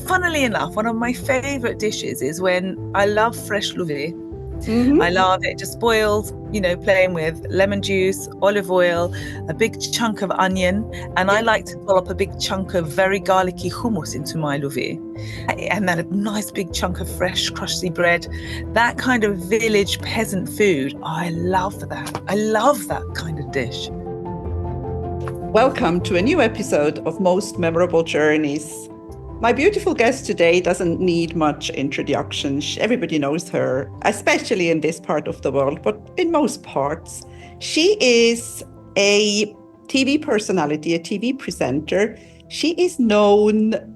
funnily enough, one of my favourite dishes is when I love fresh louvet. Mm-hmm. I love it just boiled, playing with lemon juice, olive oil, a big chunk of onion. And I like to dollop a big chunk of very garlicky hummus into my louvet. And then a nice big chunk of fresh crusty bread. That kind of village peasant food, I love that. I love that kind of dish. Welcome to a new episode of Most Memorable Journeys. My beautiful guest today doesn't need much introduction. Everybody knows her, especially in this part of the world, but in most parts. She is a TV personality, a TV presenter. She is known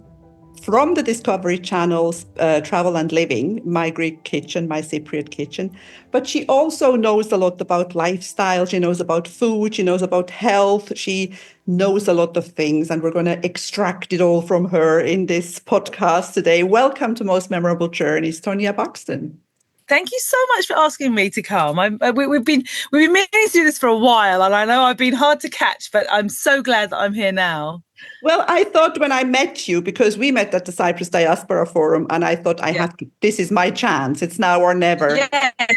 from the Discovery Channel's Travel and Living, My Greek Kitchen, My Cypriot Kitchen. But she also knows a lot about lifestyle. She knows about food. She knows about health. She knows a lot of things. And we're going to extract it all from her in this podcast today. Welcome to Most Memorable Journeys, Tonia Buxton. Thank you so much for asking me to come. We've been meaning to do this for a while, and I know I've been hard to catch, but I'm so glad that I'm here now. Well, I thought when I met you, because we met at the Cyprus Diaspora Forum, and I thought this is my chance. It's now or never. Yes.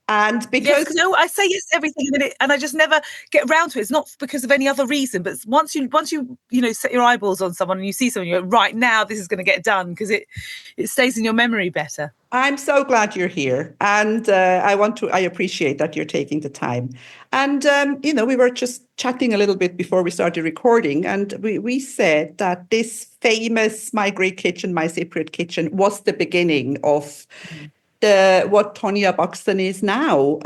And because I say yes to everything and I just never get around to it. It's not because of any other reason, but once you set your eyeballs on someone and you see someone, you go, right now this is going to get done, because it stays in your memory better. I'm so glad you're here, and I appreciate that you're taking the time. And we were just chatting a little bit before we started recording, and we said that this famous My Greek Kitchen, My Cypriot Kitchen was the beginning of what Tonia Buxton is now.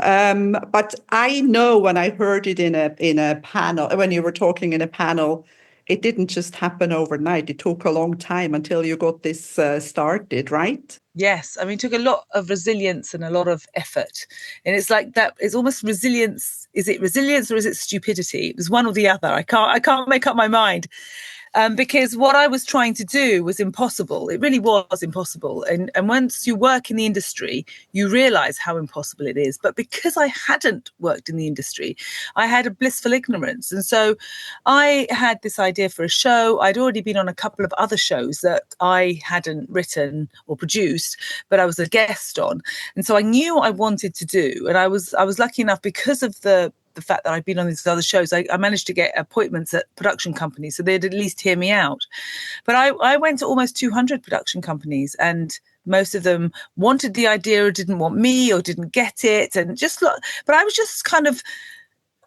But I know when I heard it in a panel, when you were talking in a panel, it didn't just happen overnight. It took a long time until you got this started, right? Yes. I mean, it took a lot of resilience and a lot of effort. And it's like that. It's almost resilience. Is it resilience or is it stupidity? It was one or the other. I can't make up my mind. Because what I was trying to do was impossible. It really was impossible. And once you work in the industry, you realize how impossible it is. But because I hadn't worked in the industry, I had a blissful ignorance. And so I had this idea for a show. I'd already been on a couple of other shows that I hadn't written or produced, but I was a guest on. And so I knew what I wanted to do. And I was lucky enough, because of the fact that I've been on these other shows, I managed to get appointments at production companies, so they'd at least hear me out. But I went to almost 200 production companies, and most of them wanted the idea or didn't want me or didn't get it. And but I was just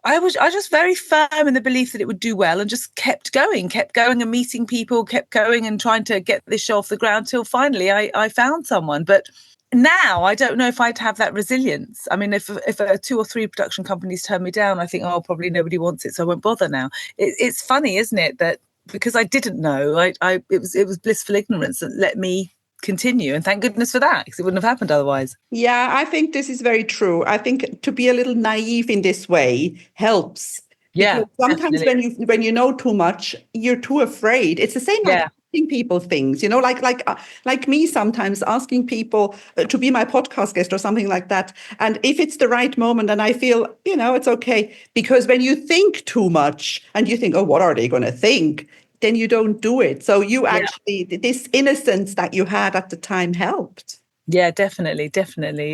I was just very firm in the belief that it would do well, and just kept going and meeting people, kept going and trying to get this show off the ground till finally I found someone. But now I don't know if I'd have that resilience. I mean, if 2 or 3 production companies turn me down, I think, probably nobody wants it, so I won't bother now. It's funny, isn't it, that because I didn't know, it was blissful ignorance that let me continue, and thank goodness for that, because it wouldn't have happened otherwise. Yeah, I think this is very true. I think to be a little naive in this way helps. Yeah, because sometimes definitely. when you know too much, you're too afraid. It's the same like asking people things, like me sometimes asking people to be my podcast guest or something like that. And if it's the right moment and I feel, it's okay. Because when you think too much and you think, oh, what are they going to think? Then you don't do it. So you actually, this innocence that you had at the time helped. Yeah, definitely.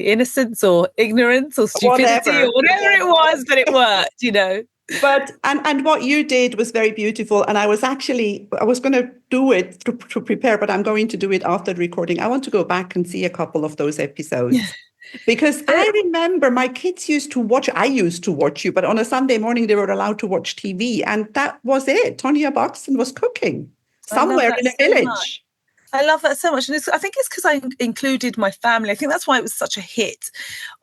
Innocence or ignorance or stupidity or whatever it was, but it worked, But and what you did was very beautiful. And I was going to do it to prepare, but I'm going to do it after the recording. I want to go back and see a couple of those episodes. Because I remember my kids I used to watch you, but on a Sunday morning, they were allowed to watch TV. And that was it. Tonia Buxton was cooking somewhere in a village. I love that so much. And I think it's because I included my family. I think that's why it was such a hit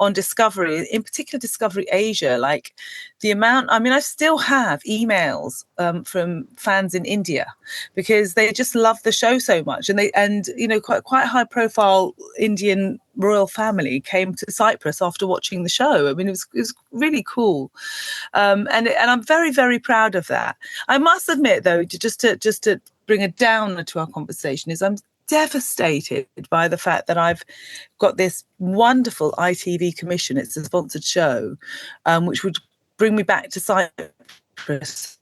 on Discovery, in particular Discovery Asia. Like the amount, I mean, I still have emails from fans in India because they just love the show so much. And quite high profile Indian royal family came to Cyprus after watching the show. I mean, it was really cool. And I'm very, very proud of that. I must admit, though, just to bring a downer to our conversation, is I'm devastated by the fact that I've got this wonderful ITV commission. It's a sponsored show, which would bring me back to Cyprus Cyprus.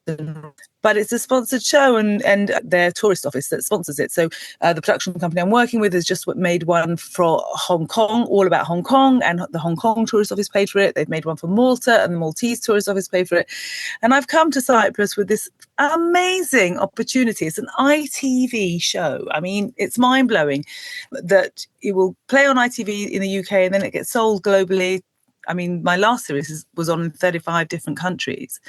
But it's a sponsored show, and their tourist office that sponsors it. So the production company I'm working with has just made one for Hong Kong, all about Hong Kong, and the Hong Kong tourist office paid for it. They've made one for Malta, and the Maltese tourist office paid for it. And I've come to Cyprus with this amazing opportunity. It's an ITV show. I mean, it's mind-blowing that it will play on ITV in the UK and then it gets sold globally. I mean, my last series was on in 35 different countries.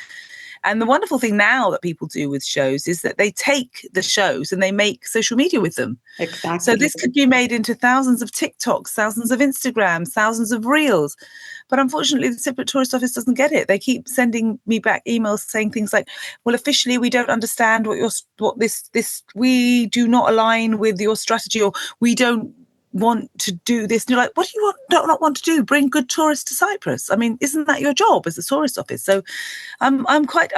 And the wonderful thing now that people do with shows is that they take the shows and they make social media with them. Exactly. So this could be made into thousands of TikToks, thousands of Instagrams, thousands of Reels. But unfortunately, the Cypriot Tourist Office doesn't get it. They keep sending me back emails saying things like, well, officially, we don't understand we do not align with your strategy, or we don't want to do this. And you're like, what do you not want to do? Bring good tourists to Cyprus. I mean, isn't that your job as a tourist office? So I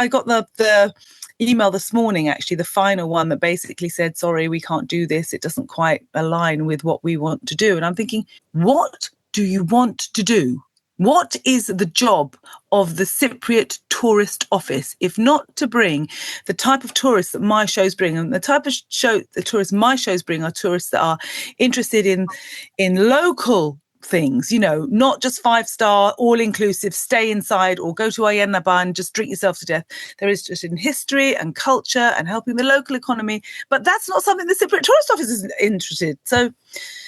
got the email this morning, actually, the final one that basically said, sorry, we can't do this. It doesn't quite align with what we want to do. And I'm thinking, what do you want to do? What is the job of the Cypriot Tourist Office, if not to bring the type of tourists that my shows bring? And the type of the tourists my shows bring are tourists that are interested in local things, not just 5-star, all-inclusive, stay inside or go to Ayanaba and just drink yourself to death. They're interested in history and culture and helping the local economy. But that's not something the Cypriot Tourist Office is interested. So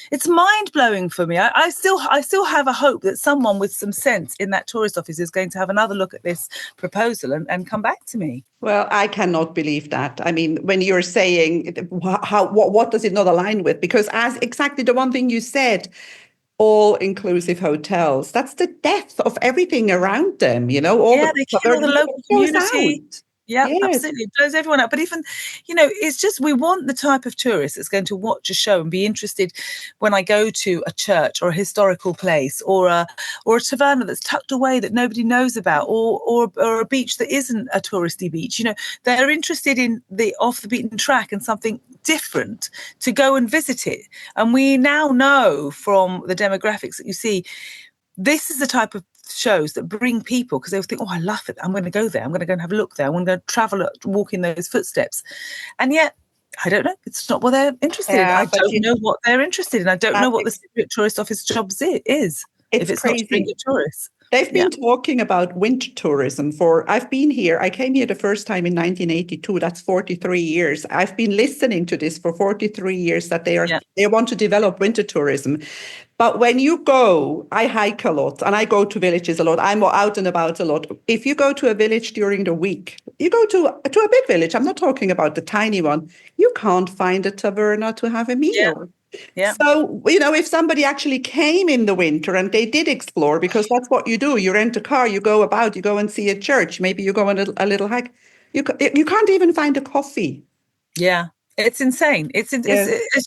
it's mind-blowing for me. I still have a hope that someone with some sense in that tourist office is going to have another look at this proposal and come back to me. Well, I cannot believe that. I mean, when you're saying what does it not align with? Because as exactly the one thing you said, all-inclusive hotels, that's the death of everything around them, they kill the local community. Yeah, yes. Absolutely. It blows everyone up. But even, it's just we want the type of tourist that's going to watch a show and be interested when I go to a church or a historical place or a taverna that's tucked away that nobody knows about or a beach that isn't a touristy beach. They're interested in the off the beaten track and something different to go and visit it. And we now know from the demographics that you see, this is the type of shows that bring people because they'll think, oh, I love it. I'm going to go there. I'm going to go and have a look there. I'm going to travel, walk in those footsteps. And yet, I don't know. It's not what they're interested in. I don't know what they're interested in. I don't know what the Cypriot Tourist Office job is. It's if crazy. Not to bring good tourists. They've been talking about winter tourism I've been here. I came here the first time in 1982. That's 43 years. I've been listening to this for 43 years that they want to develop winter tourism. But when you go, I hike a lot and I go to villages a lot. I'm out and about a lot. If you go to a village during the week, you go to a big village. I'm not talking about the tiny one. You can't find a taverna to have a meal. Yeah. Yeah. So, if somebody actually came in the winter and they did explore, because that's what you do, you rent a car, you go about, you go and see a church, maybe you go on a little hike, you can't even find a coffee. Yeah, it's insane. It's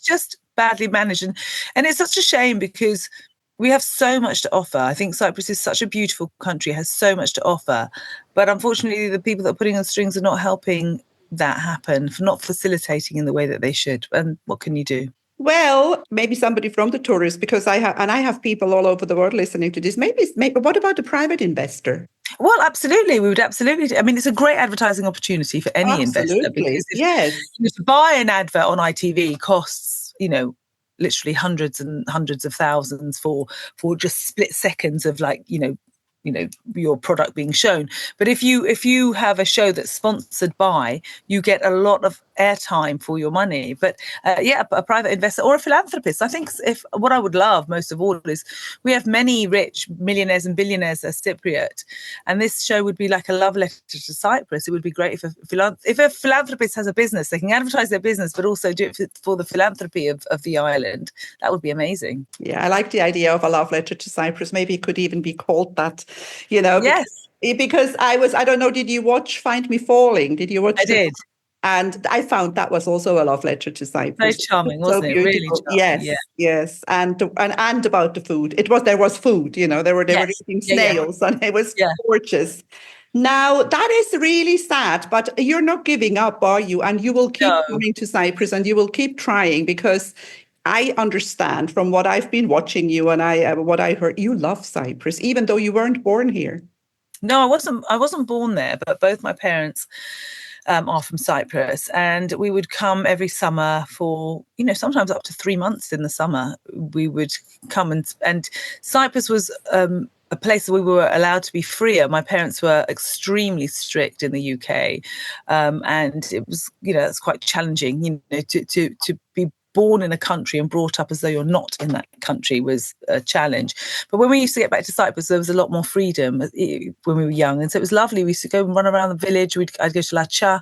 just badly managed. And it's such a shame because we have so much to offer. I think Cyprus is such a beautiful country, has so much to offer. But unfortunately, the people that are putting on strings are not helping that happen, for not facilitating in the way that they should. And what can you do? Well, maybe somebody from the tourist, because I have people all over the world listening to this. Maybe what about the private investor? Well, absolutely. We would absolutely. I mean, it's a great advertising opportunity for any investor because to buy an advert on ITV costs, literally hundreds and hundreds of thousands for just split seconds of your product being shown. But if you have a show that's sponsored by, you get a lot of airtime for your money. But a private investor or a philanthropist. I think what I would love most of all is we have many rich millionaires and billionaires as Cypriot, and this show would be like a love letter to Cyprus. It would be great if a philanthropist has a business, they can advertise their business, but also do it for the philanthropy of the island. That would be amazing. Yeah, I like the idea of a love letter to Cyprus. Maybe it could even be called that, Yes. Because I don't know, did you watch Find Me Falling? Did you watch I did. And I found that was also a love letter to Cyprus. Very charming, wasn't it? Really charming. Yes. And about the food. There was food, they were eating snails and it was gorgeous. Now, that is really sad, but you're not giving up, are you? And you will keep coming to Cyprus and you will keep trying, because I understand from what I've been watching you and what I heard, you love Cyprus, even though you weren't born here. No, I wasn't born there, but both my parents are from Cyprus, and we would come every summer for, sometimes up to 3 months in the summer. We would come, and Cyprus was a place that we were allowed to be freer. My parents were extremely strict in the UK, and it was, it's quite challenging, to be born in a country and brought up as though you're not in that country was a challenge. But when we used to get back to Cyprus, there was a lot more freedom when we were young. And so it was lovely. We used to go and run around the village. I'd go to La Cha,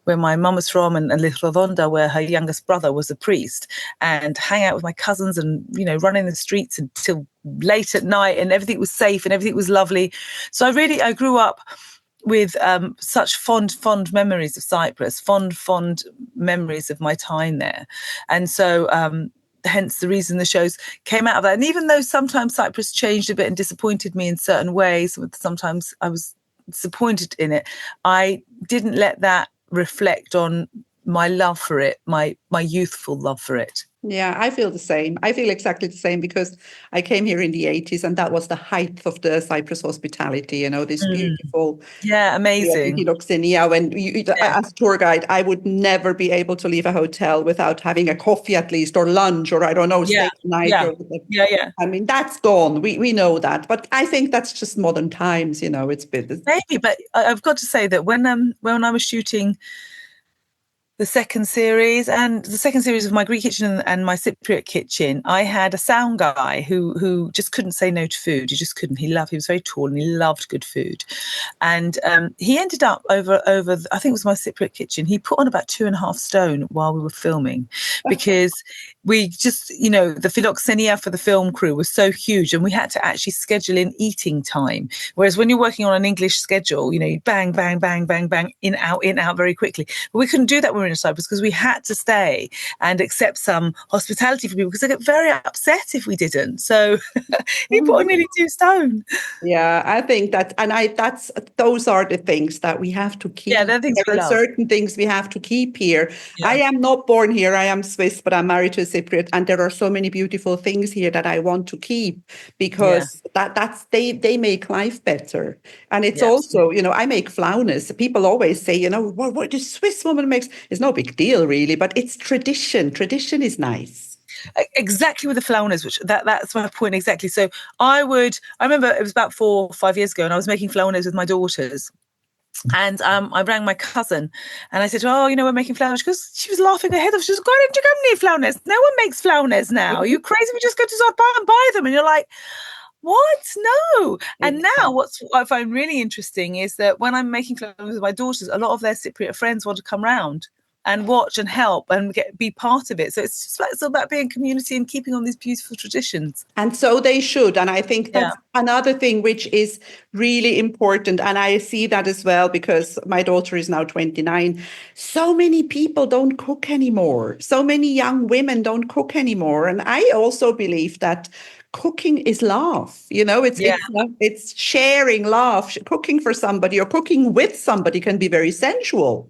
where my mum was from, and Little Ronda, where her youngest brother was a priest, and hang out with my cousins and, run in the streets until late at night, and everything was safe and everything was lovely. So I grew up with such fond memories of Cyprus, fond memories of my time there. And so hence the reason the shows came out of that. And even though sometimes Cyprus changed a bit and disappointed me in certain ways, sometimes I was disappointed in it, I didn't let that reflect on my love for it, my youthful love for it. Yeah, I feel the same. I feel exactly the same because I came here in the 80s and that was the height of the Cyprus hospitality, this beautiful. Yeah, amazing. As tour guide, I would never be able to leave a hotel without having a coffee at least, or lunch, or I don't know, steak night. Yeah. I mean, that's gone. We know that. But I think that's just modern times, it's been. Maybe, but I've got to say that when I was shooting the second series of my Greek kitchen and my Cypriot kitchen, I had a sound guy who just couldn't say no to food. He just couldn't. He was very tall and he loved good food. And he ended up over, I think it was my Cypriot kitchen, he put on about 2.5 stone while we were filming, because we just, the philoxenia for the film crew was so huge and we had to actually schedule in eating time. Whereas when you're working on an English schedule, you bang, bang, bang, bang, bang, in, out very quickly. But we couldn't do that when we were in Cyprus because we had to stay and accept some hospitality for people because they get very upset if we didn't. So he put on nearly 2 stone. Yeah, I think that, and those are the things that we have to keep. Yeah, there are certain things we have to keep here. Yeah. I am not born here. I am Swiss, but I'm married to a Cypriot, and there are so many beautiful things here that I want to keep because they make life better. And it's also, I make flaunes. People always say, what the Swiss woman makes is no big deal, really, but it's tradition. Tradition is nice. Exactly with the flaunes, which that's my point exactly. So I remember it was about 4 or 5 years ago, and I was making flaunes with my daughters. And I rang my cousin and I said, we're making flaunes. She was laughing her head off. She was going into Germany flaunes. No one makes flaunes now. Are you crazy? We just go to Zotbar and buy them. And you're like, what? No. And now what I find really interesting is that when I'm making flaunes with my daughters, a lot of their Cypriot friends want to come round and watch and help and be part of it. So it's all about being community and keeping on these beautiful traditions. And so they should. And I think that's another thing which is really important. And I see that as well because my daughter is now 29. So many people don't cook anymore. So many young women don't cook anymore. And I also believe that cooking is love. It's sharing love. Cooking for somebody or cooking with somebody can be very sensual.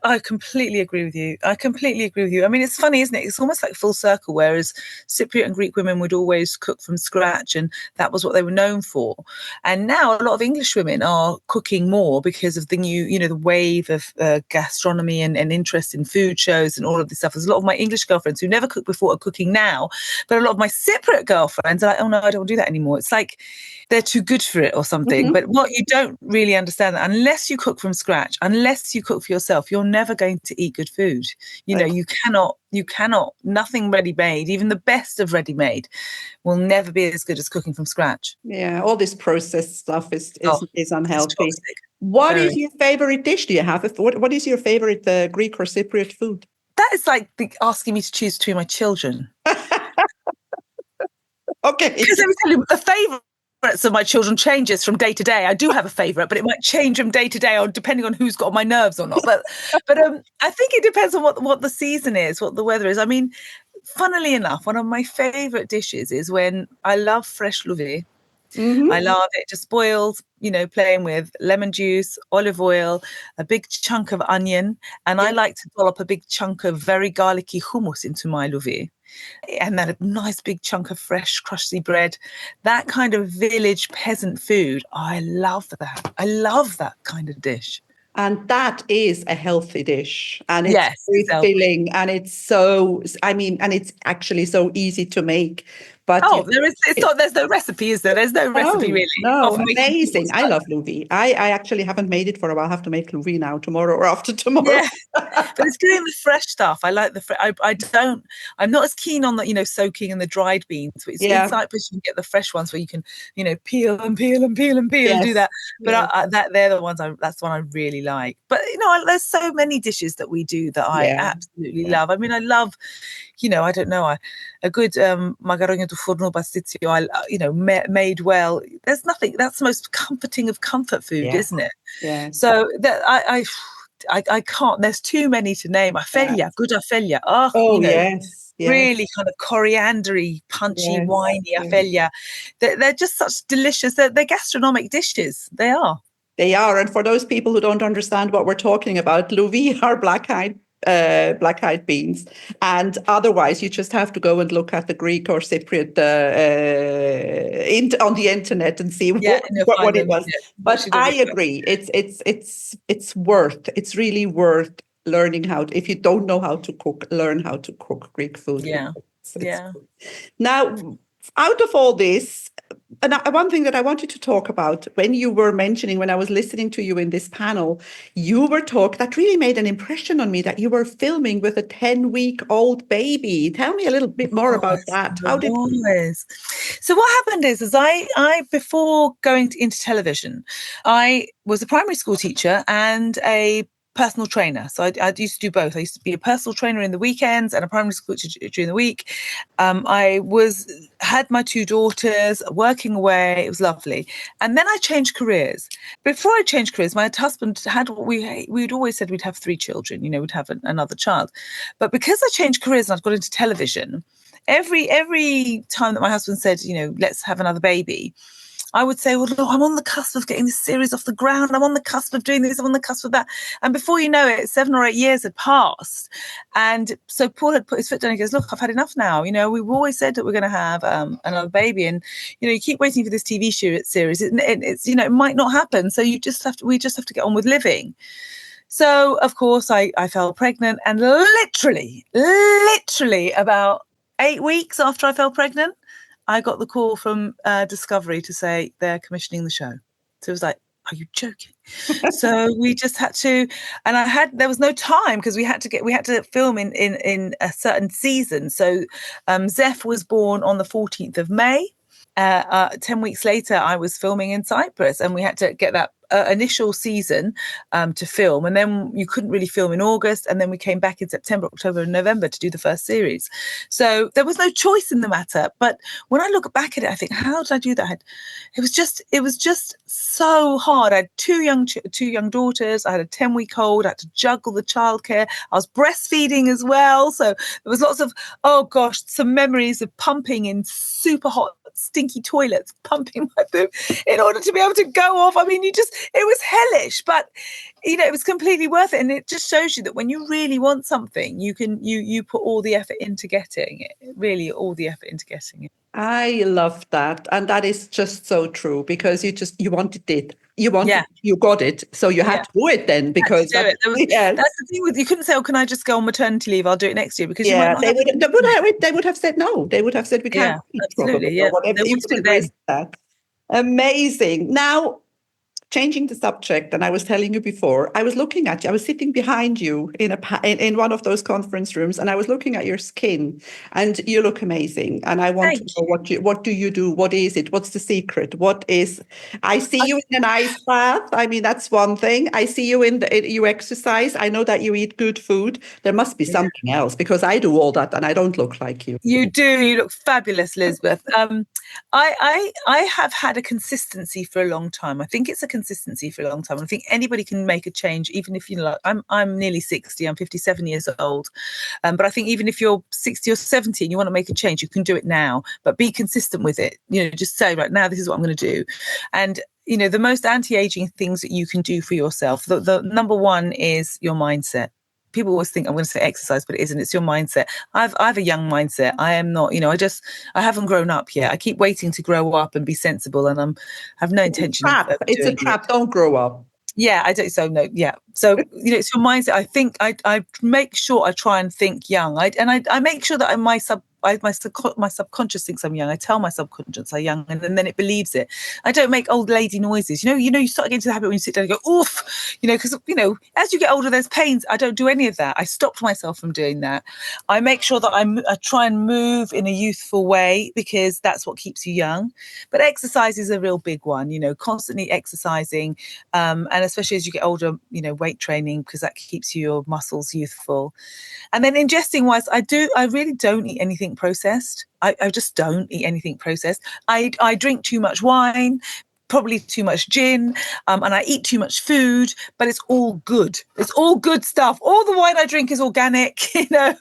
I completely agree with you. I mean, it's funny, isn't it? It's almost like full circle, whereas Cypriot and Greek women would always cook from scratch and that was what they were known for. And now a lot of English women are cooking more because of the new, the wave of gastronomy and interest in food shows and all of this stuff. There's a lot of my English girlfriends who never cooked before are cooking now, but a lot of my Cypriot girlfriends are like, oh no, I don't do that anymore. It's like they're too good for it or something. But what you don't really understand, that unless you cook from scratch, unless you cook for yourself, you're never going to eat good food. You cannot, nothing ready-made, even the best of ready-made will never be as good as cooking from scratch. Yeah, all this processed stuff is unhealthy. What is your favorite dish? Do you have what is your favorite Greek or Cypriot food? That is like asking me to choose between my children. Okay. Because let me tell you, the favorite of my children changes from day to day. I do have a favorite, but it might change from day to day or depending on who's got on my nerves or not. But I think it depends on what the season is, what the weather is. I mean, funnily enough, one of my favorite dishes is when I love fresh louvet. Mm-hmm. I love it. Just boiled, plain with lemon juice, olive oil, a big chunk of onion. And I Yeah. like to dollop a big chunk of very garlicky hummus into my louvi. And then a nice big chunk of fresh crusty bread. That kind of village peasant food. I love that. I love that kind of dish. And that is a healthy dish, and it's Yes, very it's healthy. filling, and and it's actually so easy to make. But Oh, there's no recipe, is there? There's no recipe no, really of no, making amazing. I pasta. love louvi. I actually haven't made it for a while. I have to make louvi now, tomorrow or after tomorrow. Yeah, but it's doing the fresh stuff. I like I'm not as keen on the, soaking and the dried beans. But it's in Yeah, Cyprus, you can get the fresh ones where you can, peel and peel and peel and peel and do yes, that. But yes, they're the ones that's the one I really like. But, there's so many dishes that we do that I yeah, absolutely yeah. love. I mean, I love, I don't know, a good macaroni to forno pastizio, made well. There's nothing, that's the most comforting of comfort food, Yes, isn't it? yes, So that I can't. There's too many to name. yes. Good afelia. Oh, Oh, yes, yes, really kind of coriandery, punchy, yes, winey yes. afelia. They're just such delicious. They're gastronomic dishes. They are. They are. And for those people who don't understand what we're talking about, louvi are black-eyed beans. And otherwise, you just have to go and look at the Greek or Cypriot on the internet and see Yeah, what, and you'll what find it them. was. Yeah, what But she did I was great. agree. It's really worth learning if you don't know how to cook, learn how to cook Greek food. Yeah, It's yeah. now, out of all this, and one thing that I wanted to talk about when you were mentioning, when I was listening to you in this panel, you were that really made an impression on me, that you were filming with a 10-week-old baby. Tell me a little bit more about that. How did? Was. So what happened is I before going into television, I was a primary school teacher and a personal trainer. So I used to do both. I used to be a personal trainer in the weekends and a primary school teacher during the week. I had my two daughters, working away. It was lovely. And then I changed careers. Before I changed careers, my husband had we'd always said we'd have three children. We'd have another child. But because I changed careers and I'd got into television, every time that my husband said, let's have another baby, I would say, well, look, I'm on the cusp of getting this series off the ground. I'm on the cusp of doing this. I'm on the cusp of that. And before you know it, 7 or 8 years had passed. And so Paul had put his foot down and he goes, look, I've had enough now. We've always said that we're going to have another baby. And, you keep waiting for this TV series. It's, it might not happen. So we just have to get on with living. So, of course, I fell pregnant, and literally about 8 weeks after I fell pregnant, I got the call from Discovery to say they're commissioning the show. So it was like, are you joking? So we just had to, and there was no time because we had to film in a certain season. So Zeph was born on the 14th of May. 10 weeks later, I was filming in Cyprus, and we had to get that initial season to film, and then you couldn't really film in August, and then we came back in September, October and November to do the first series. So there was no choice in the matter. But when I look back at it, I think, how did I do that? It was just so hard. I had two young daughters. I had a 10-week-old. I had to juggle the childcare. I was breastfeeding as well, so there was lots of, oh gosh, some memories of pumping in super hot stinky toilets, pumping my boob in order to be able to go off. I mean, it was hellish, but it was completely worth it. And it just shows you that when you really want something, you put all the effort into getting it, really all the effort into getting it. I love that. And that is just so true, because you wanted it. You got it. So you had to do it then, because do it. yes. That's the thing with, you couldn't say, oh, can I just go on maternity leave? I'll do it next year, because you might not have they would have said no. They would have said we can't absolutely, probably, or whatever. They You wanted couldn't it risk then. that. Amazing. Now, changing the subject, and I was telling you before, I was looking at you. I was sitting behind you in one of those conference rooms, and I was looking at your skin, and you look amazing. And I want to know what do you do? What is it? What's the secret? I see you in an ice bath. I mean, that's one thing. I see you you exercise. I know that you eat good food. There must be something else, because I do all that and I don't look like you. You do. You look fabulous, Elizabeth. I have had a consistency for a long time. I think it's a consistency for a long time. I think anybody can make a change, even if, you know, like I'm nearly 60, I'm 57 years old. But I think even if you're 60 or 70 and you want to make a change, you can do it now, but be consistent with it. You know, just say, right now, this is what I'm going to do. And, you know, the most anti-aging things that you can do for yourself, the number one is your mindset. People always think I'm going to say exercise, but it isn't. It's your mindset. I've a young mindset. I am not, you know, I haven't grown up yet. I keep waiting to grow up and be sensible, and have no intention of It's a doing it. trap. Don't grow up. Yeah, I don't. So no, yeah. So, you know, it's your mindset. I think I make sure I try and think young. I make sure that my subconscious thinks I'm young. I tell my subconscious I'm young, and then it believes it. I don't make old lady noises. You start getting to the habit when you sit down and go, oof, you know, because, you know, as you get older, there's pains. I don't do any of that. I stopped myself from doing that. I make sure that I try and move in a youthful way, because that's what keeps you young. But exercise is a real big one, you know, constantly exercising. And especially as you get older, you know, weight training, because that keeps your muscles youthful. And then ingesting wise, I really don't eat anything processed. I just don't eat anything processed. I drink too much wine, probably too much gin, and I eat too much food, but it's all good. It's all good stuff. All the wine I drink is organic, you know,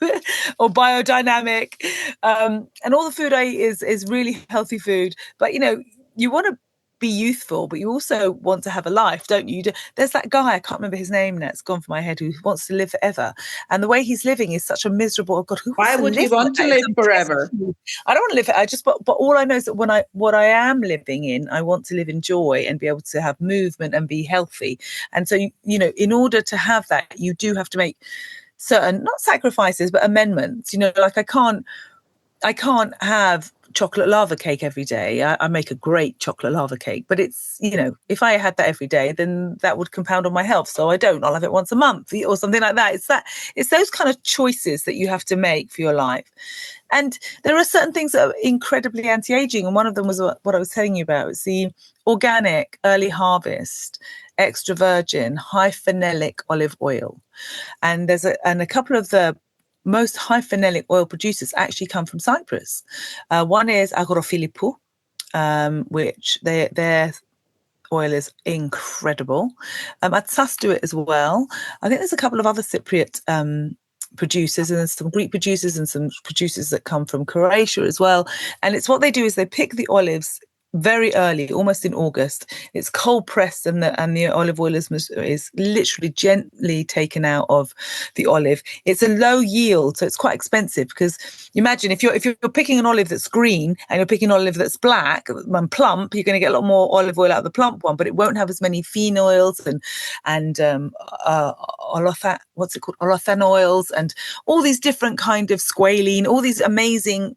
or biodynamic. And all the food I eat is really healthy food. But, you know, you want to be youthful, but you also want to have a life, don't you? There's that guy, I can't remember his name now, it's gone from my head, who wants to live forever. And the way he's living is such a miserable, oh God, who wants Why to would he live want to forever? live forever? I don't want to live. But all I know is that what I am living in, I want to live in joy and be able to have movement and be healthy. And so, you know, in order to have that, you do have to make certain, not sacrifices, but amendments. You know, like I can't have chocolate lava cake every day. I make a great chocolate lava cake, but it's, you know, if I had that every day, then that would compound on my health. So I don't. I'll have it once a month or something like that. It's those kind of choices that you have to make for your life. And there are certain things that are incredibly anti-aging. And one of them was what I was telling you about. It's the organic, early harvest, extra virgin, high phenolic olive oil. And there's a couple of the most high phenolic oil producers actually come from Cyprus. One is Agorofilippou, which their oil is incredible. Atsas do it as well. I think there's a couple of other Cypriot producers, and there's some Greek producers and some producers that come from Croatia as well. And it's what they do is they pick the olives very early, almost in August. It's cold pressed, and the olive oil is literally gently taken out of the olive. It's a low yield, so it's quite expensive, because imagine if you're picking an olive that's green and you're picking an olive that's black and plump, you're going to get a lot more olive oil out of the plump one, but it won't have as many phenols and olefin oils, and all these different kind of squalene, all these amazing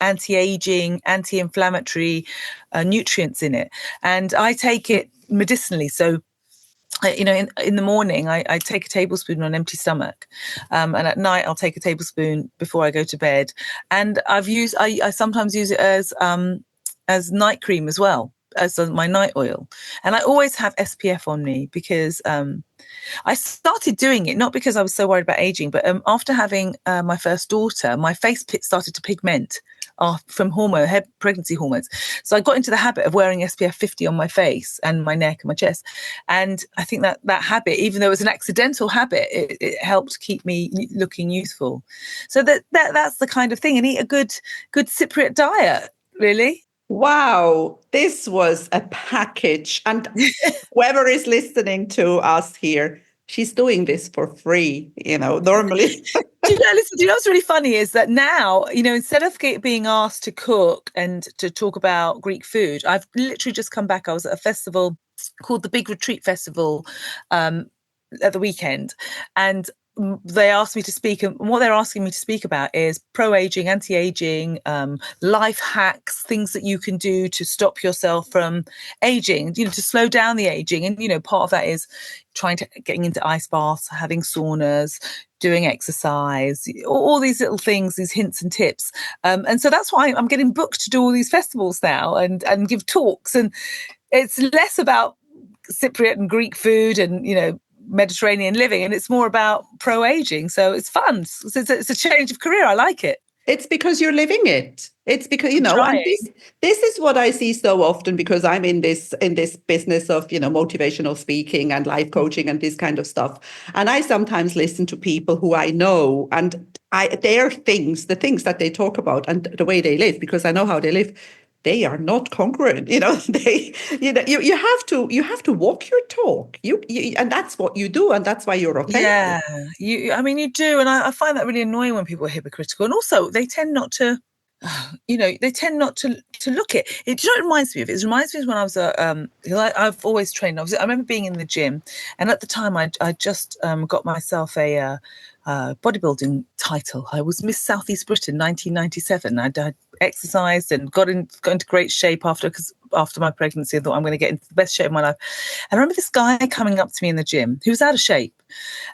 anti-aging, anti-inflammatory nutrients in it. And I take it medicinally. So, you know, in the morning, I take a tablespoon on an empty stomach. And at night, I'll take a tablespoon before I go to bed. And I sometimes use it as night cream as well, as my night oil. And I always have SPF on me, because I started doing it not because I was so worried about aging, but after having my first daughter, my face started to pigment from pregnancy hormones. So I got into the habit of wearing SPF 50 on my face and my neck and my chest. And I think that habit, even though it was an accidental habit, it helped keep me looking youthful. So that's the kind of thing. And eat a good Cypriot diet, really. Wow, this was a package. And whoever is listening to us here, she's doing this for free, you know, normally. Do you know what's really funny is that now, you know, instead of being asked to cook and to talk about Greek food, I've literally just come back. I was at a festival called the Big Retreat Festival at the weekend, and they asked me to speak, and what they're asking me to speak about is pro-aging, anti-aging, life hacks, things that you can do to stop yourself from aging, you know, to slow down the aging. And, you know, part of that is getting into ice baths, having saunas, doing exercise, all these little things, these hints and tips. And so that's why I'm getting booked to do all these festivals now and give talks. And it's less about Cypriot and Greek food and, you know, Mediterranean living, and it's more about pro-aging. So it's fun. It's a change of career. I like it. It's because you're living it. It's because, I'm and trying. this is what I see so often because I'm in this business of, motivational speaking and life coaching and this kind of stuff. And I sometimes listen to people who I know and their things, the things that they talk about and the way they live, because I know how they live, they are not congruent. You have to walk your talk. And that's what you do, and that's why you're authentic. Yeah, I mean, you do, and I find that really annoying when people are hypocritical, and also they tend not to, they tend not to look it. It reminds me of it. It reminds me of when I was I've always trained. I remember being in the gym, and at the time I just got myself a bodybuilding title. I was Miss Southeast Britain 1997. I exercised and got into great shape after my pregnancy. I thought I'm going to get into the best shape of my life. And I remember this guy coming up to me in the gym who was out of shape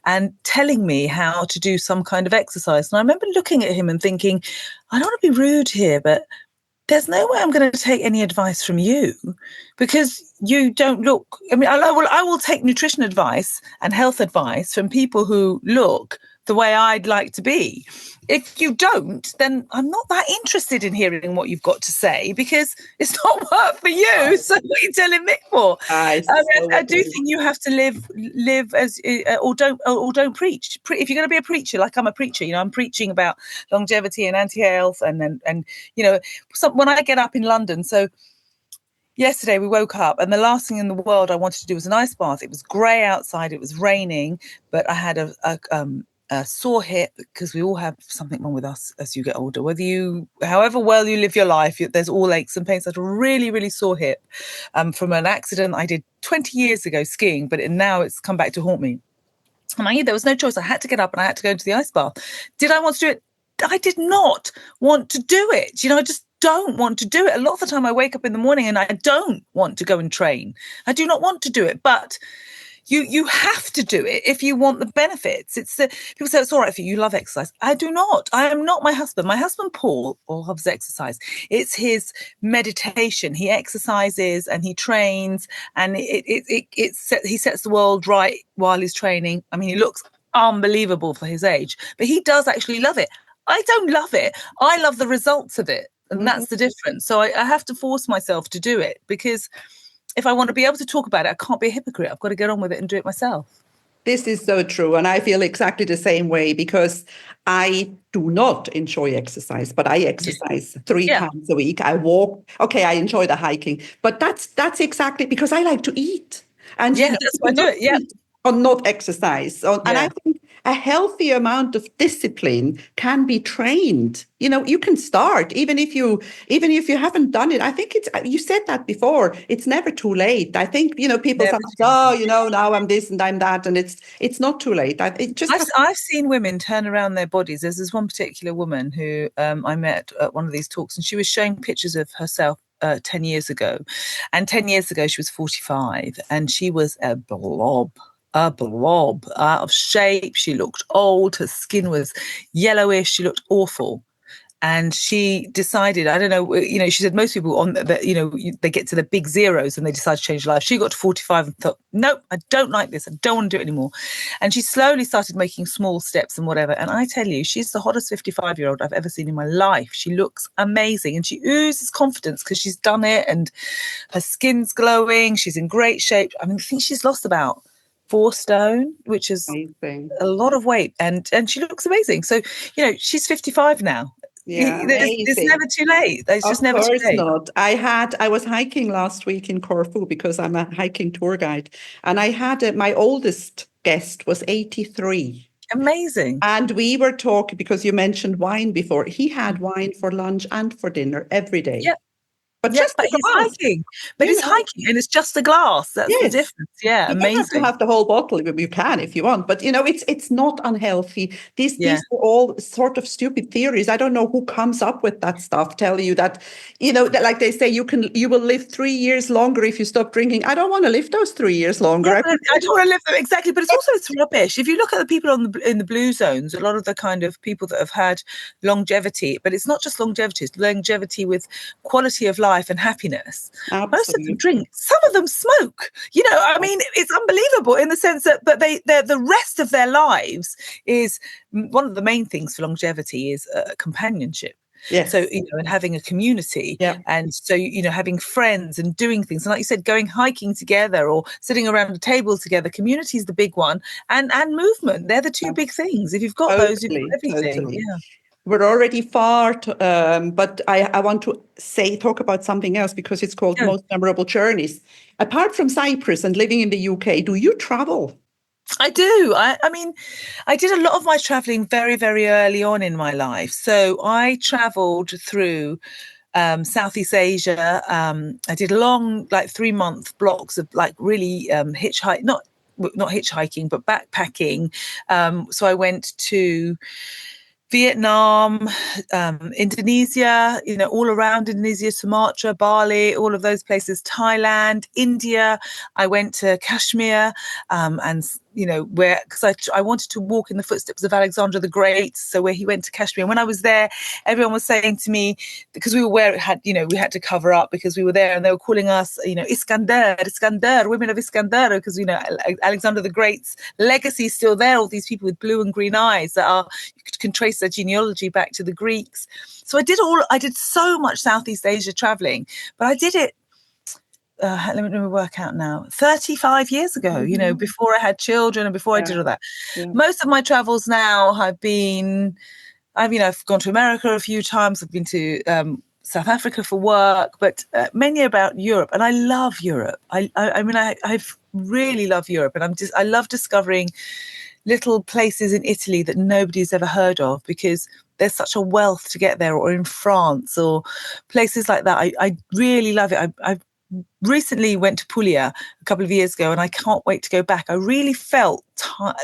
and telling me how to do some kind of exercise. And I remember looking at him and thinking, I don't want to be rude here, but there's no way I'm going to take any advice from you because you don't look. I mean, I will take nutrition advice and health advice from people who look the way I'd like to be. If you don't, then I'm not that interested in hearing what you've got to say because it's not work for you. So what are you telling me for? I do think you have to live as or don't preach. If you're going to be a preacher, like I'm a preacher, I'm preaching about longevity and anti-health, and when I get up in London, so. Yesterday we woke up and the last thing in the world I wanted to do was an ice bath. It was grey outside, it was raining, but I had a sore hip because we all have something wrong with us as you get older. However well you live your life, there's all aches and pains. I had a really, really sore hip from an accident I did 20 years ago skiing, but now it's come back to haunt me. And there was no choice. I had to get up and I had to go into the ice bath. Did I want to do it? I did not want to do it. I just don't want to do it. A lot of the time I wake up in the morning and I don't want to go and train. I do not want to do it, but you have to do it if you want the benefits. People say it's all right for you. You love exercise. I do not. I am not my husband. My husband, Paul, loves exercise. It's his meditation. He exercises and he trains and he sets the world right while he's training. I mean, he looks unbelievable for his age, but he does actually love it. I don't love it. I love the results of it. And that's the difference. So I have to force myself to do it because if I want to be able to talk about it, I can't be a hypocrite. I've got to get on with it and do it myself. This is so true. And I feel exactly the same way because I do not enjoy exercise, but I exercise 3 times a week. I walk. Okay, I enjoy the hiking, but that's exactly because I like to eat. And that's why I do it. Yeah. Or not exercise. And I think a healthy amount of discipline can be trained. You can start even if you haven't done it. I think you said that before. It's never too late. I think people sometimes now I'm this and I'm that, and it's not too late. I've seen women turn around their bodies. There's this one particular woman who I met at one of these talks, and she was showing pictures of herself 10 years ago, and 10 years ago she was 45, and she was a blob out of shape. She looked old. Her skin was yellowish. She looked awful. And she decided, I don't know, she said most people they get to the big zeros and they decide to change their life. She got to 45 and thought, nope, I don't like this. I don't want to do it anymore. And she slowly started making small steps and whatever. And I tell you, she's the hottest 55-year-old I've ever seen in my life. She looks amazing and she oozes confidence because she's done it and her skin's glowing. She's in great shape. I think she's lost about 4 stone, which is amazing. A lot of weight. And she looks amazing. So, she's 55 now. Yeah, it's never too late. It's just never too late. Not. I was hiking last week in Corfu because I'm a hiking tour guide, and I had my oldest guest was 83. Amazing. And we were talking because you mentioned wine before. He had wine for lunch and for dinner every day. Yeah. But he's hiking. But he's hiking and it's just a glass. That's the difference. Yeah, amazing. You don't have to have the whole bottle. You can if you want. But, it's not unhealthy. These are all sort of stupid theories. I don't know who comes up with that stuff, tell you that, that, like they say, you will live 3 years longer if you stop drinking. I don't want to live those 3 years longer. Yeah, I don't want to live them. Exactly. But it's rubbish. If you look at the people in the blue zones, a lot of the kind of people that have had longevity, but it's not just longevity, it's longevity with quality of life. life and happiness, most of them Absolutely. drink. Some of them smoke. I mean, it's unbelievable in the sense that, but the rest of their lives is one of the main things for longevity is companionship. Yes. So, and having a community, Yeah. and so, having friends and doing things. And like you said, going hiking together or sitting around a table together. Community is the big one, and movement. They're the two big things. If you've got those, you've got everything. Totally. Yeah. We're already far, but I want to talk about something else because it's called Yeah. Most Memorable Journeys. Apart from Cyprus and living in the UK, do you travel? I do. I mean, I did a lot of my traveling very, very early on in my life. So I traveled through Southeast Asia. I did long, like 3-month blocks of like really not hitchhiking, but backpacking. So I went to Vietnam, Indonesia, all around Indonesia, Sumatra, Bali, all of those places, Thailand, India. I went to Kashmir, and where, because I wanted to walk in the footsteps of Alexander the Great. So where he went to Kashmir. And when I was there, everyone was saying to me, because we were where it had, we had to cover up because we were there, and they were calling us, Iskandar, women of Iskandar, because Alexander the Great's legacy is still there. All these people with blue and green eyes that are, you can trace their genealogy back to the Greeks. So I did so much Southeast Asia traveling, but I did it. Let me work out now. 35 years ago, before I had children and before I did all that. Yeah. Most of my travels now have been, I've gone to America a few times. I've been to South Africa for work, but mainly about Europe. And I love Europe. I've really love Europe, and I love discovering little places in Italy that nobody's ever heard of, because there's such a wealth to get there, or in France or places like that. I really love it. I recently went to Puglia a couple of years ago, and I can't wait to go back. I really felt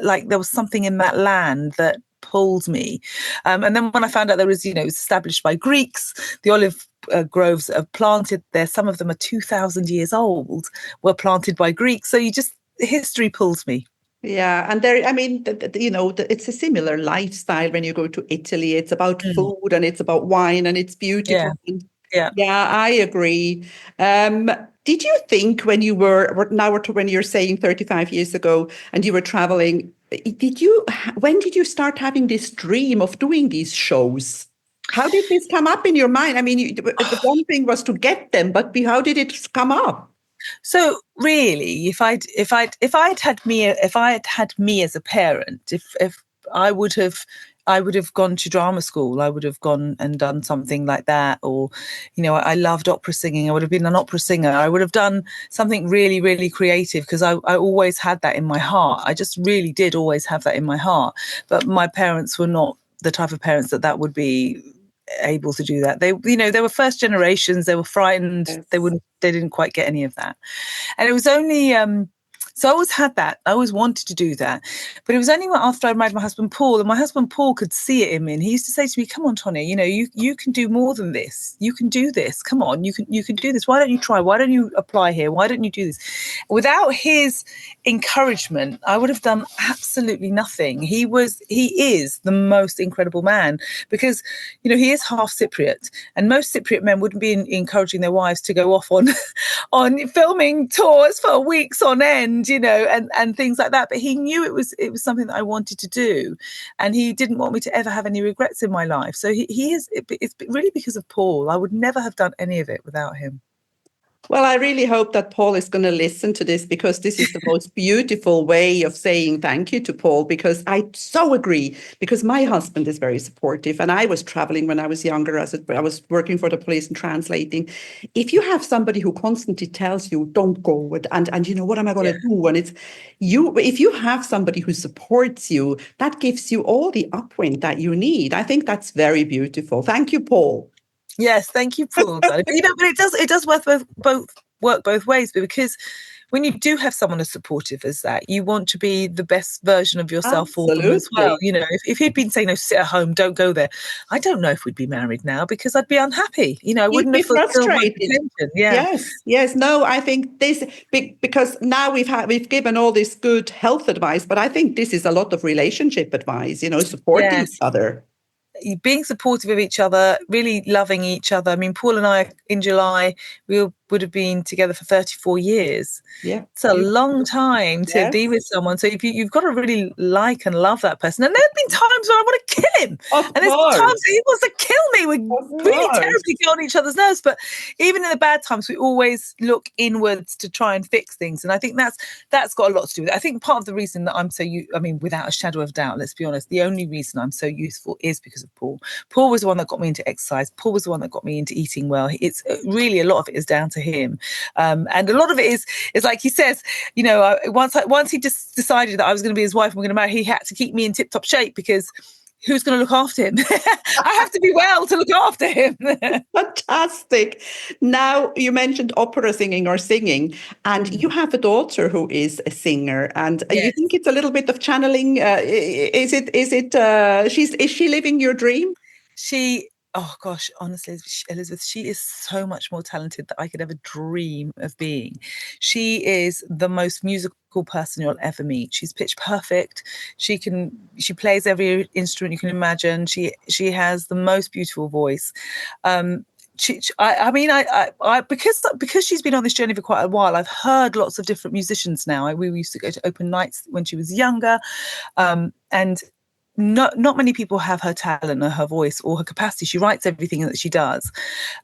like there was something in that land that pulled me. And then when I found out it was established by Greeks, the olive groves are planted there, some of them are 2,000 years old, were planted by Greeks. So history pulls me. Yeah, and there, I mean, it's a similar lifestyle when you go to Italy. It's about food and it's about wine and it's beautiful. Yeah. Yeah. Yeah, I agree. Did you think when when you're saying 35 years ago and you were traveling, when did you start having this dream of doing these shows? How did this come up in your mind? I mean, the one thing was to get them, but how did it come up? So really, if I had had me as a parent, if I would have gone to drama school. I would have gone and done something like that. Or, I loved opera singing. I would have been an opera singer. I would have done something really, really creative, because I always had that in my heart. I just really did always have that in my heart. But my parents were not the type of parents that would be able to do that. They were first generations. They were frightened. Yes. They didn't quite get any of that. And it was only so I always had that. I always wanted to do that. But it was only after I married my husband Paul, and my husband Paul could see it in me. And he used to say to me, "Come on, Tonia, you can do more than this. You can do this. Come on, you can do this. Why don't you try? Why don't you apply here? Why don't you do this?" Without his encouragement, I would have done absolutely nothing. He is the most incredible man, because he is half Cypriot, and most Cypriot men wouldn't be encouraging their wives to go off on on filming tours for weeks on end, and things like that. But he knew it was something that I wanted to do, and he didn't want me to ever have any regrets in my life. So it's really because of Paul. I would never have done any of it without him. Well, I really hope that Paul is going to listen to this, because this is the most beautiful way of saying thank you to Paul, because I so agree, because my husband is very supportive, and I was traveling when I was younger, I was working for the police and translating. If you have somebody who constantly tells you, don't go, and what am I going to do? And if you have somebody who supports you, that gives you all the upwind that you need. I think that's very beautiful. Thank you, Paul. Yes, thank you, Paul. But it does work both ways, because when you do have someone as supportive as that, you want to be the best version of yourself for them as well. Absolutely. If he'd been saying, "No, sit at home, don't go there," I don't know if we'd be married now, because I'd be unhappy. I You'd wouldn't be have fulfilled my frustrated. potential. Yeah. Yes. No, I think this, because now we've given all this good health advice, but I think this is a lot of relationship advice, supporting each Yes. other. being supportive of each other, really loving each other. I mean, Paul and I in July, would have been together for 34 years. Yeah. It's a long time to be with someone. So you've got to really like and love that person. And there have been times when I want to kill him. Of And there's been course. times that he wants to kill me. We're really terribly get on each other's nerves. But even in the bad times, we always look inwards to try and fix things. And I think that's got a lot to do with it. I think part of the reason that I'm so, without a shadow of doubt, let's be honest, the only reason I'm so youthful is because of Paul. Paul was the one that got me into exercise. Paul was the one that got me into eating well. It's really, a lot of it is down to him. And a lot of it is like he says, once he just decided that I was going to be his wife and we're going to marry, he had to keep me in tip-top shape, because who's going to look after him? I have to be well to look after him. Fantastic. Now, you mentioned opera singing or singing, and you have a daughter who is a singer, and you think it's a little bit of channeling. Is she living your dream? Oh gosh, honestly, Elizabeth, she is so much more talented than I could ever dream of being. She is the most musical person you'll ever meet. She's pitch perfect. She plays every instrument you can imagine. She has the most beautiful voice. Because she's been on this journey for quite a while, I've heard lots of different musicians now. We used to go to open nights when she was younger, and not many people have her talent or her voice or her capacity. She writes everything that she does.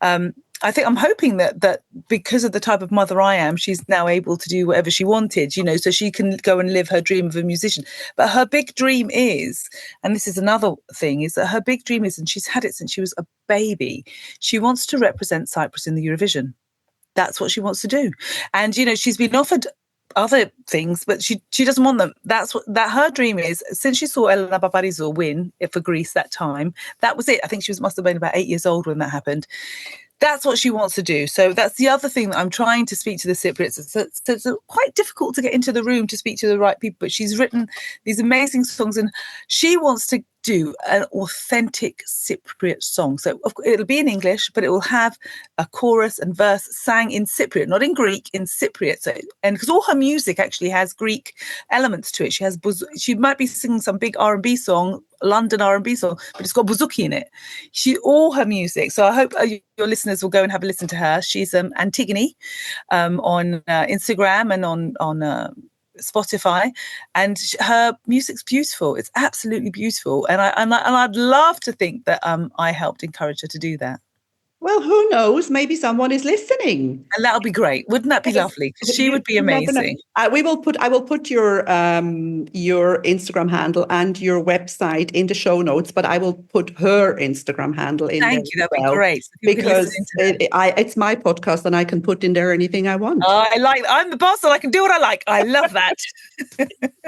I think I'm hoping that because of the type of mother I am, she's now able to do whatever she wanted, so she can go and live her dream of a musician. But her big dream is, and this is another thing, is that her big dream is, and she's had it since she was a baby, she wants to represent Cyprus in the Eurovision. That's what she wants to do. And, she's been offered other things, but she doesn't want them. That's that her dream is. Since she saw Elena Paparizou win it for Greece that time, that was it. I think she must have been about 8 years old when that happened. That's what she wants to do. So that's the other thing that I'm trying to speak to the Cypriots. It's quite difficult to get into the room to speak to the right people, but she's written these amazing songs, and she wants to do an authentic Cypriot song. So it'll be in English, but it will have a chorus and verse sang in Cypriot, not in Greek, in Cypriot. So, and because all her music actually has Greek elements to it. She might be singing some big R&B song, London R&B song, but it's got bouzouki in it. All her music. So I hope your listeners will go and have a listen to her. She's Antigoni on Instagram and on Spotify, and her music's beautiful. It's absolutely beautiful, and I'd love to think that I helped encourage her to do that. Well, who knows? Maybe someone is listening, and that'll be great. Wouldn't that be lovely? She would be amazing. I will put your Instagram handle and your website in the show notes, but I will put her Instagram handle in. Thank you. That'd be great. Because it's my podcast, and I can put in there anything I want. I'm the boss, and I can do what I like. I love that.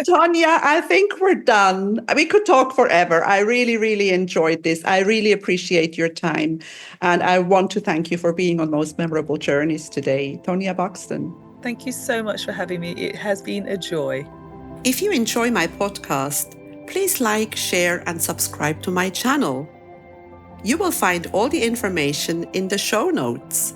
Tonia, I think we're done. We could talk forever. I really, really enjoyed this. I really appreciate your time, and I want to thank you for being on Most Memorable Journeys today. Tonia Buxton. Thank you so much for having me. It has been a joy. If you enjoy my podcast, please like, share, and subscribe to my channel. You will find all the information in the show notes.